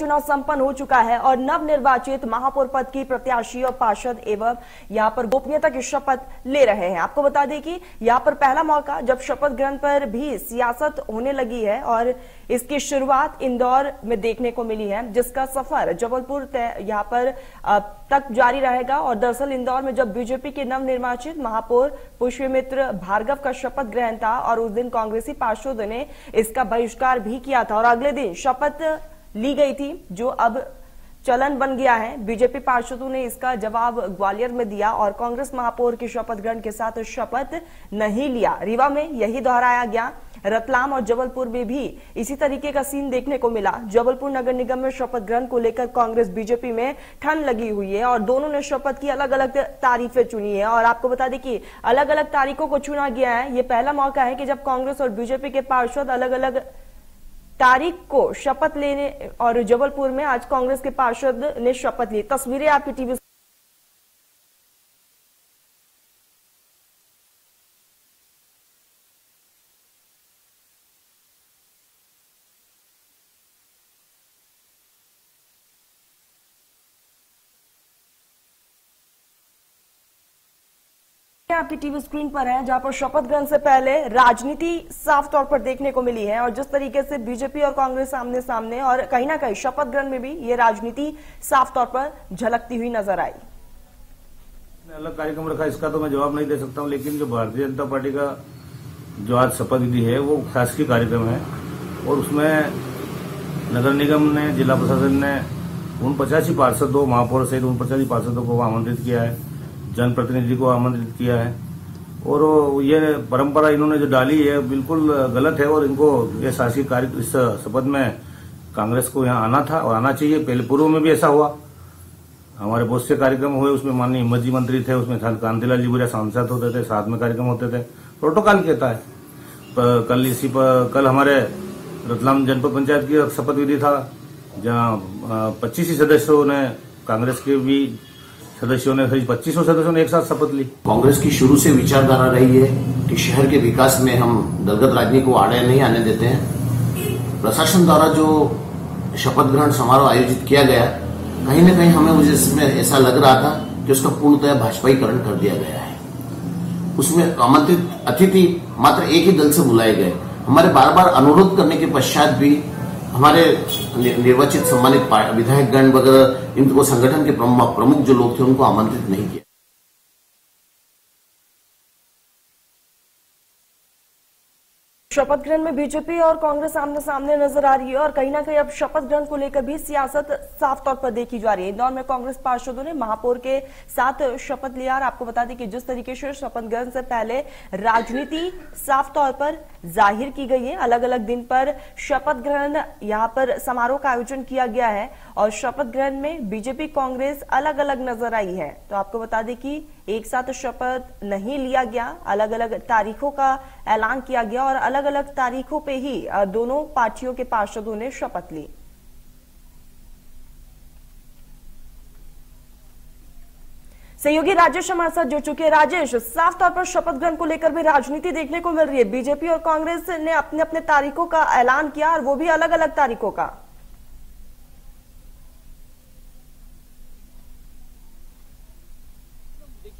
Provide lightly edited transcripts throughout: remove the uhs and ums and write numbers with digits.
चुनाव संपन्न हो चुका है और नव निर्वाचित महापौर पद की प्रत्याशी और पार्षद एवं यहां पर गोपनीयता की शपथ ले रहे हैं। आपको बता दें कि यहां पर पहला मौका जब शपथ ग्रहण पर भी सियासत होने लगी है और इसकी शुरुआत इंदौर में देखने को मिली है, जिसका सफर जबलपुर यहां पर तक जारी रहेगा। और दरअसल इंदौर में जब बीजेपी के नवनिर्वाचित महापौर पुष्यमित्र भार्गव का शपथ ग्रहण था और उस दिन कांग्रेसी पार्षदों ने इसका बहिष्कार भी किया था और अगले दिन शपथ ली गई थी, जो अब चलन बन गया है। बीजेपी पार्षदों ने इसका जवाब ग्वालियर में दिया और कांग्रेस महापौर की शपथ ग्रहण के साथ शपथ नहीं लिया। रीवा में यही दोहराया गया। रतलाम और जबलपुर में भी इसी तरीके का सीन देखने को मिला। जबलपुर नगर निगम में शपथ ग्रहण को लेकर कांग्रेस बीजेपी में ठन लगी हुई है और दोनों ने शपथ की अलग अलग तारीखें चुनी है। और आपको बता दें कि अलग अलग तारीखों को चुना गया है। ये पहला मौका है कि जब कांग्रेस और बीजेपी के पार्षद अलग अलग तारीख को शपथ लेने, और जबलपुर में आज कांग्रेस के पार्षद ने शपथ ली। तस्वीरें आपकी टीवी आपकी टीवी स्क्रीन पर है, जहां पर शपथ ग्रहण से पहले राजनीति साफ तौर पर देखने को मिली है और जिस तरीके से बीजेपी और कांग्रेस आमने सामने, और कहीं ना कहीं शपथ ग्रहण में भी ये राजनीति साफ तौर पर झलकती हुई नजर आई। अलग कार्यक्रम रखा, इसका तो मैं जवाब नहीं दे सकता हूं, लेकिन जो भारतीय जनता पार्टी का जो आज शपथ विधि है वो शासकीय कार्यक्रम है और उसमें नगर निगम ने, जिला प्रशासन ने उन 85 पार्षदों, महापौर सहित उन 85 पार्षदों को आमंत्रित किया है, जनप्रतिनिधि को आमंत्रित किया है। और ये परंपरा इन्होंने जो डाली है बिल्कुल गलत है और इनको ये शासकीय कार्य, इस शपथ में कांग्रेस को यहाँ आना था और आना चाहिए। पहले पूर्व में भी ऐसा हुआ, हमारे बहुत से कार्यक्रम हुए, उसमें माननीय हिम्मत जी मंत्री थे, उसमें कांतिलाल जी बुरा सांसद होते थे, साथ में कार्यक्रम होते थे। प्रोटोकॉल कहता है। कल हमारे रतलाम जनपद पंचायत की शपथ विधि था, जहाँ 25 सदस्यों ने, कांग्रेस के भी सदस्यों ने, 25 सदस्यों ने एक साथ शपथ ली। कांग्रेस की शुरू से विचारधारा रही है कि शहर के विकास में हम दलगत राजनीति को आड़े नहीं आने देते हैं। प्रशासन द्वारा जो शपथ ग्रहण समारोह आयोजित किया गया, कहीं न कहीं हमें मुझे इसमें ऐसा लग रहा था कि उसका पूर्णतः भाजपाईकरण कर दिया गया है। उसमें आमंत्रित अतिथि मात्र एक ही दल से बुलाए गए। हमारे बार बार अनुरोध करने के पश्चात भी हमारे निर्वाचित सम्मानित विधायकगण वगैरह, इनको संगठन के प्रमुख जो लोग थे उनको आमंत्रित नहीं किया। शपथ ग्रहण में बीजेपी और कांग्रेस आमने सामने नजर आ रही है और कहीं ना कहीं अब शपथ ग्रहण को लेकर भी सियासत साफ तौर पर देखी जा रही है। इंदौर में कांग्रेस पार्षदों ने महापौर के साथ शपथ लिया और आपको बता दें कि जिस तरीके से शपथ ग्रहण से पहले राजनीति साफ तौर पर जाहिर की गई है, अलग अलग दिन पर शपथ ग्रहण यहां पर समारोह का आयोजन किया गया है और शपथ ग्रहण में बीजेपी कांग्रेस अलग अलग नजर आई है। तो आपको बता दें कि एक साथ शपथ नहीं लिया गया, अलग अलग तारीखों का ऐलान किया गया और अलग अलग तारीखों पे ही दोनों पार्टियों के पार्षदों ने शपथ ली। सहयोगी राजेश हमारे साथ जुड़ चुके हैं। राजेश, साफ तौर पर शपथ ग्रहण को लेकर भी राजनीति देखने को मिल रही है। बीजेपी और कांग्रेस ने अपने अपने तारीखों का ऐलान किया और वो भी अलग अलग तारीखों का।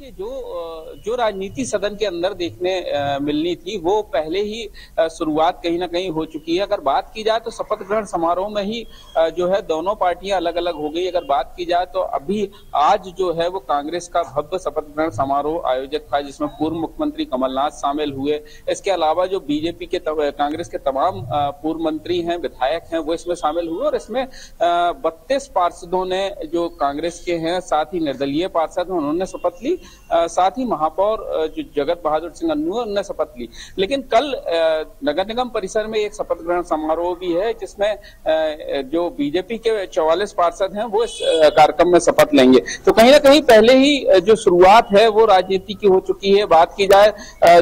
जो राजनीति सदन के अंदर देखने मिलनी थी वो पहले ही शुरुआत कहीं ना कहीं हो चुकी है। अगर बात की जाए तो शपथ ग्रहण समारोह में ही जो है दोनों पार्टियां अलग अलग हो गई। अगर बात की जाए तो अभी आज जो है वो कांग्रेस का भव्य शपथ ग्रहण समारोह आयोजित था, जिसमें पूर्व मुख्यमंत्री कमलनाथ शामिल हुए। इसके अलावा जो बीजेपी के कांग्रेस के तमाम पूर्व मंत्री हैं, विधायक हैं, वो इसमें शामिल हुए और इसमें 32 पार्षदों ने, जो कांग्रेस के हैं, साथ ही निर्दलीय पार्षद हैं, उन्होंने शपथ ली। साथ ही महापौर जो जगत बहादुर सिंह अन्नू है, उन्होंने शपथ ली। लेकिन कल नगर निगम परिसर में एक शपथ ग्रहण समारोह भी है, जिसमें जो बीजेपी के 44 पार्षद हैं वो इस कार्यक्रम में शपथ लेंगे। तो कहीं ना कहीं पहले ही जो शुरुआत है वो राजनीति की हो चुकी है। बात की जाए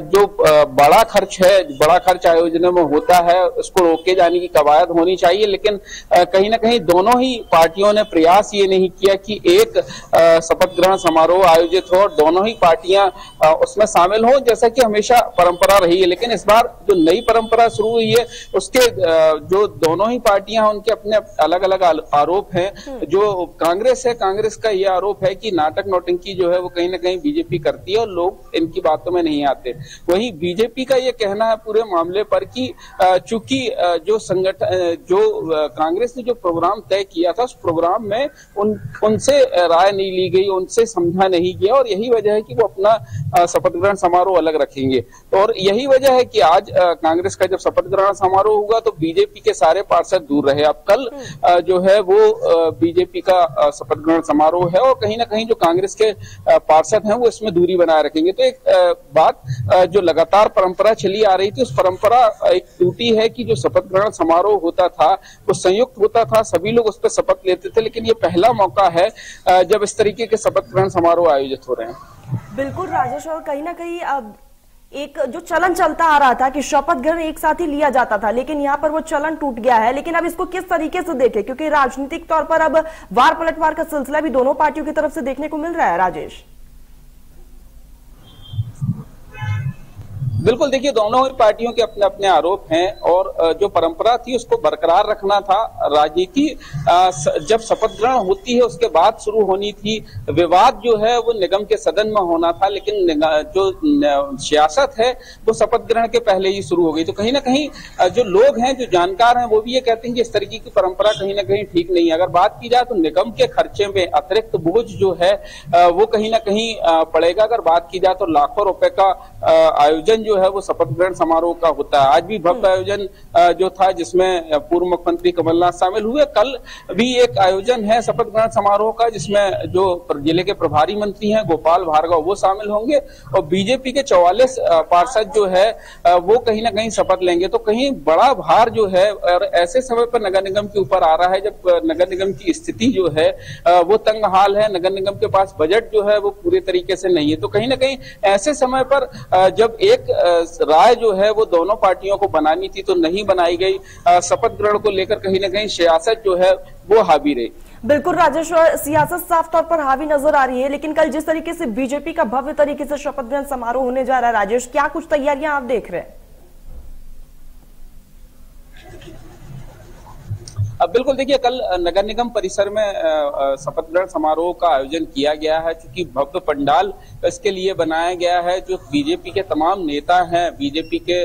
जो बड़ा खर्च है, बड़ा खर्च आयोजन में होता है, उसको रोके जाने की कवायद होनी चाहिए। लेकिन कहीं ना कहीं दोनों ही पार्टियों ने प्रयास ये नहीं किया कि एक शपथ ग्रहण समारोह आयोजित हो और दोनों ही पार्टियां उसमें शामिल हों, जैसा कि हमेशा परंपरा रही है। लेकिन इस बार जो नई परंपरा शुरू हुई है उसके जो दोनों ही पार्टियां हैं उनके अपने अलग अलग आरोप हैं। जो कांग्रेस है, कांग्रेस का यह आरोप है कि नाटक नौटंकी जो है वो कहीं ना कहीं बीजेपी करती है और लोग इनकी बातों में नहीं आते। वहीं बीजेपी का ये कहना है पूरे मामले पर कि चूंकि जो संगठन जो कांग्रेस ने जो प्रोग्राम तय किया था उस प्रोग्राम में उनसे राय नहीं ली गई, उनसे समझा नहीं गया और यही वजह है कि वो अपना शपथ ग्रहण समारोह अलग रखेंगे। और यही वजह है कि आज कांग्रेस का जब शपथ ग्रहण समारोह होगा तो बीजेपी के सारे पार्षद दूर रहे। अब कल जो है वो बीजेपी का शपथ ग्रहण समारोह है और कहीं ना कहीं जो कांग्रेस के पार्षद हैं वो इसमें दूरी बनाए रखेंगे। तो एक बात जो लगातार परंपरा चली आ रही थी उस परंपरा एक टूटी है कि जो शपथ ग्रहण समारोह होता था वो संयुक्त होता था, सभी लोग उस पर शपथ लेते थे। लेकिन ये पहला मौका है जब इस तरीके के शपथ ग्रहण समारोह आयोजित हो रहे हैं। बिल्कुल राजेश, और कहीं ना कहीं अब एक जो चलन चलता आ रहा था कि शपथ ग्रहण एक साथ ही लिया जाता था, लेकिन यहाँ पर वो चलन टूट गया है। लेकिन अब इसको किस तरीके से देखें, क्योंकि राजनीतिक तौर पर अब वार पलटवार का सिलसिला भी दोनों पार्टियों की तरफ से देखने को मिल रहा है। राजेश, बिल्कुल, देखिए दोनों ही पार्टियों के अपने अपने आरोप हैं और जो परंपरा थी उसको बरकरार रखना था। राजनीति जब शपथ ग्रहण होती है उसके बाद शुरू होनी थी, विवाद जो है वो निगम के सदन में होना था, लेकिन जो सियासत है वो शपथ ग्रहण के पहले ही शुरू हो गई। तो कहीं ना कहीं जो लोग हैं, जो जानकार हैं, वो भी ये कहते हैं कि इस तरीके की परंपरा कहीं ना कहीं ठीक नहीं है। अगर बात की जाए तो निगम के खर्चे में अतिरिक्त बोझ जो है वो कहीं ना कहीं पड़ेगा। अगर बात की जाए तो लाखों रुपए का आयोजन जो है वो शपथ ग्रहण समारोह का होता है। आज भी भव्य आयोजन जो था जिसमें पूर्व मुख्यमंत्री कमलनाथ शामिल हुए, कल भी एक आयोजन है शपथ ग्रहण समारोह का जिसमें जो जिले के प्रभारी मंत्री हैं गोपाल भार्गव वो शामिल होंगे और बीजेपी के 44 पार्षद जो है वो कहीं ना कहीं शपथ लेंगे। तो कहीं बड़ा भार जो है और ऐसे समय पर नगर निगम के ऊपर आ रहा है जब नगर निगम की स्थिति जो है वो तंग हाल है, नगर निगम के पास बजट जो है वो पूरे तरीके से नहीं है। तो कहीं ना कहीं ऐसे समय पर जब एक राय जो है वो दोनों पार्टियों को बनानी थी तो नहीं बनाई गई। शपथ ग्रहण को लेकर कहीं ना कहीं सियासत जो है वो हावी रही। बिल्कुल राजेश, सियासत साफ तौर पर हावी नजर आ रही है, लेकिन कल जिस तरीके से बीजेपी का भव्य तरीके से शपथ ग्रहण समारोह होने जा रहा है, राजेश क्या कुछ तैयारियां आप देख रहे हैं? अब बिल्कुल देखिए, कल नगर निगम परिसर में शपथ ग्रहण समारोह का आयोजन किया गया है। चूंकि भव्य पंडाल इसके लिए बनाया गया है, जो बीजेपी के तमाम नेता हैं, बीजेपी के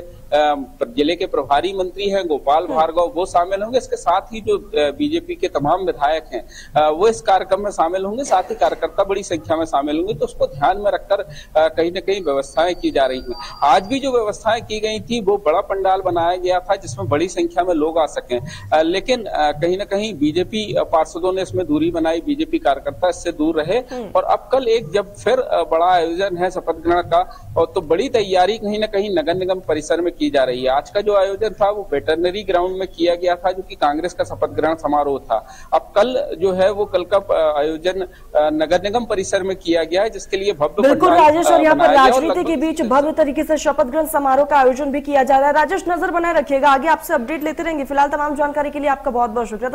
जिले के प्रभारी मंत्री हैं गोपाल भार्गव वो शामिल होंगे। इसके साथ ही जो बीजेपी के तमाम विधायक हैं वो इस कार्यक्रम में शामिल होंगे, साथ ही कार्यकर्ता बड़ी संख्या में शामिल होंगे। तो उसको ध्यान में रखकर कहीं न कहीं व्यवस्थाएं की जा रही हैं। आज भी जो व्यवस्थाएं की गई थी वो बड़ा पंडाल बनाया गया था जिसमें बड़ी संख्या में लोग आ सकें, लेकिन कहीं न कहीं बीजेपी पार्षदों ने इसमें दूरी बनाई, बीजेपी कार्यकर्ता इससे दूर रहे। और अब कल एक जब फिर बड़ा आयोजन है शपथ ग्रहण का, और तो बड़ी तैयारी कहीं न कहीं नगर निगम परिसर में की जा रही है। आज का जो आयोजन था वो वेटरनरी ग्राउंड में किया गया था, जो कि कांग्रेस का शपथ ग्रहण समारोह था। अब कल जो है वो कल का आयोजन नगर निगम परिसर में किया गया है, जिसके लिए भव्य बिल्कुल राजेश, और यहाँ पर राजनीति के बीच भव्य तरीके से शपथ ग्रहण समारोह का आयोजन भी किया जा रहा है। राजेश, नजर बनाए रखिएगा, आगे आपसे अपडेट लेते रहेंगे। फिलहाल तमाम जानकारी के लिए आपका बहुत बहुत शुक्रिया।